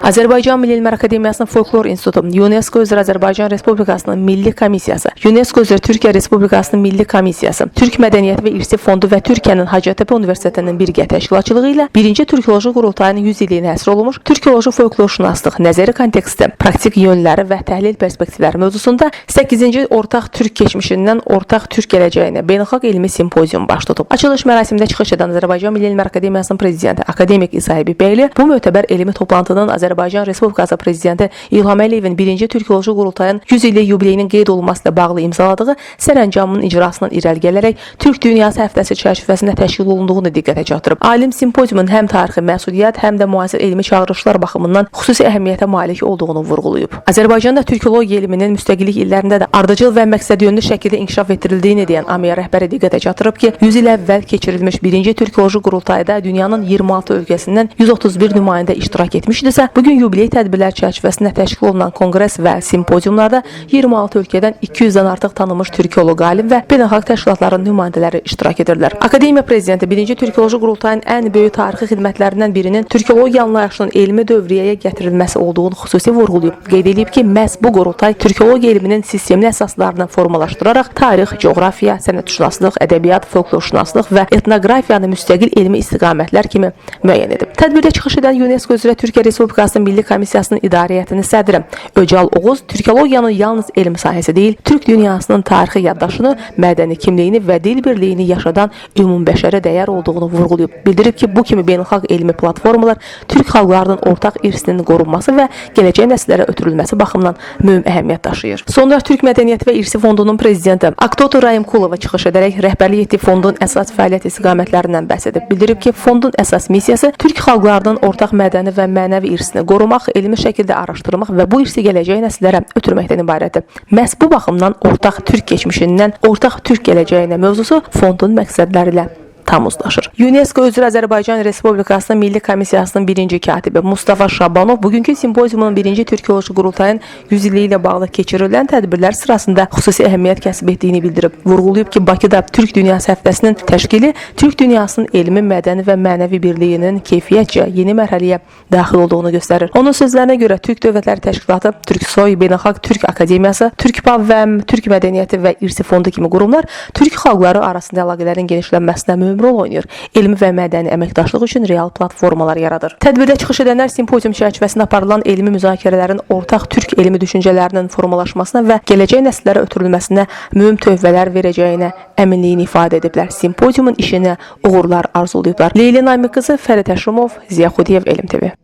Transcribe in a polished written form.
Azərbaycan Milli Elmlər Akademiyasının Folklor İnstitutu, UNESCO üzrə Azərbaycan Respublikasının Milli Komissiyası, UNESCO üzrə Türkiyə Respublikasının Milli Komissiyası, Türk Mədəniyyəti və İrsi Fondu və Türkiyənin Hacettepe Universitetinin birgə təşkilatçılığı ilə 1-ci Türkoloji Qurultayının 100 illiyinə həsr olunmuş Türkoloji folklorşünaslıq nəzəri konteksti, praktik yönləri və təhlil perspektivləri mövzusunda 8-ci Ortaq Türk keçmişindən Ortaq Türk gələcəyinə beynəlxalq elmi simpozium baş tutub. Açılış mərasimində çıxış edən Azərbaycan Milli Elmlər Akademiyasının prezidenti akademik İsa Bibəyli bu mötəbər elmi toplantının Azərbaycan Respublikası prezidenti İlham Əliyevin 1-ci Türkoloji Qurultayın 100 illik yubileyinin qeyd olunması ilə bağlı imzaladığı sərəncamının icrasından irəli gələrək Türk Dünyası həftəsi çərçivəsində təşkil olunduğunu diqqətə çatdırıb. Alim simpoziumun həm tarixi məsuliyyət, həm də müasir elmi çağırışlar baxımından xüsusi əhəmiyyətə malik olduğunu vurğulayıb. Azərbaycanda türkologiya elminin müstəqillik illərində də ardıcıl və məqsədyönlü şəkildə inkişaf etdirildiyini deyən AMİA rəhbəri diqqətə çatdırıb ki, 100 il əvvəl keçirilmiş 1-ci Türkoloji Qurultayda dünyanın 26 ölkəsindən 131 nümayəndə iştirak etmişdisə, bugün yubiley tədbirlər çərçivəsində təşkil olunan konqres və simpoziumlarda 26 ölkədən 200-dən artıq tanınmış türkoloq alim və beynəlxalq təşkilatların nümayəndələri iştirak edirlər. Akademiya prezidenti 1-ci Türkoloji Qurultayın ən böyük tarixi xidmətlərindən birinin türkologiya anlayışının elmi dövriyyəyə gətirilməsi olduğunu xüsusi vurğulayıb. Qeyd edib ki, məhz bu qurultay türkologiya elminin sistemli əsaslarını formalaşdıraraq tarix, coğrafiya, sənətşünaslıq, ədəbiyyat, folklorşünaslıq və etnoqrafiyanı müstəqil elmi istiqamətlər kimi müəyyən edib. Tədbirdə çıxış edən UNESCO üzrə Türkiyə Respublikasının Milli Komissiyasının idarə heyətinin sədri Öcal Oğuz türkologiyanın yalnız elm sahəsi deyil, Türk dünyasının tarixi yaddaşını, mədəni kimliyini və dil birliyini yaşadan ümumbəşəri dəyər olduğunu vurğulayıb. Bildirib ki, bu kimi beynəlxalq elmi platformalar Türk xalqlarının ortaq irsinin qorunması və gələcək nəsillərə ötürülməsi baxımından mühüm əhəmiyyət daşıyır. Sonra Türk Mədəniyyəti və İrsi Fondunun prezidenti Aktoto Rayimkulova çıxış edərək rəhbərlik etdiyi fondun əsas fəaliyyət istiqamətlərindən bəhs edib. Bildirib ki, fondun əsas missiyası Türk xalqlarının ortaq mədəni və mənəvi irsini qorumaq, elmi şəkildə araşdırmaq və bu irsi gələcək nəsillərə ötürməkdən ibarətdir. Məhz bu baxımdan ortaq Türk keçmişindən ortaq Türk gələcəyinə mövzusu fondun məqsədləri ilə tam uzlaşır. UNESCO üzrə Azərbaycan Respublikasının Milli Komissiyasının 1-ci katibi Mustafa Şabanov bugünkü simpoziumun 1-ci Türkoloji Qurultayın 100 illiyi ilə bağlı keçirilən tədbirlər sırasında xüsusi əhəmiyyət kəsb etdiyini bildirib. Vurğulayıb ki, Bakıda Türk Dünyası həftəsinin təşkili Türk dünyasının elmi, mədəni və mənəvi birliyinin keyfiyyətcə yeni mərhələyə daxil olduğunu göstərir. Onun sözlərinə görə Türk Dövlətləri Təşkilatı, Türksoy, Beynəlxalq Türk Akademiyası, TürkPAV, Türk Mədəniyyəti və İrsi Fondu kimi qurumlar Türk xalqları arasında əlaqələrin genişlənməsinə mühüm rol oynayır. Elmi və mədəni əməkdaşlıq üçün real platformalar yaradır. Tədbirdə çıxış edənlər simpozium çərçivəsində aparılan elmi müzakirələrin ortaq türk elmi düşüncələrinin formalaşmasına və gələcək nəsillərə ötürülməsinə mühüm töhfələr verəcəyinə əminliyini ifadə ediblər. Simpoziumun işinə uğurlar arzulayıblar. Leyla Naymi qızı, Fərid Həşimov, Ziya Xudiyev, Elm TV.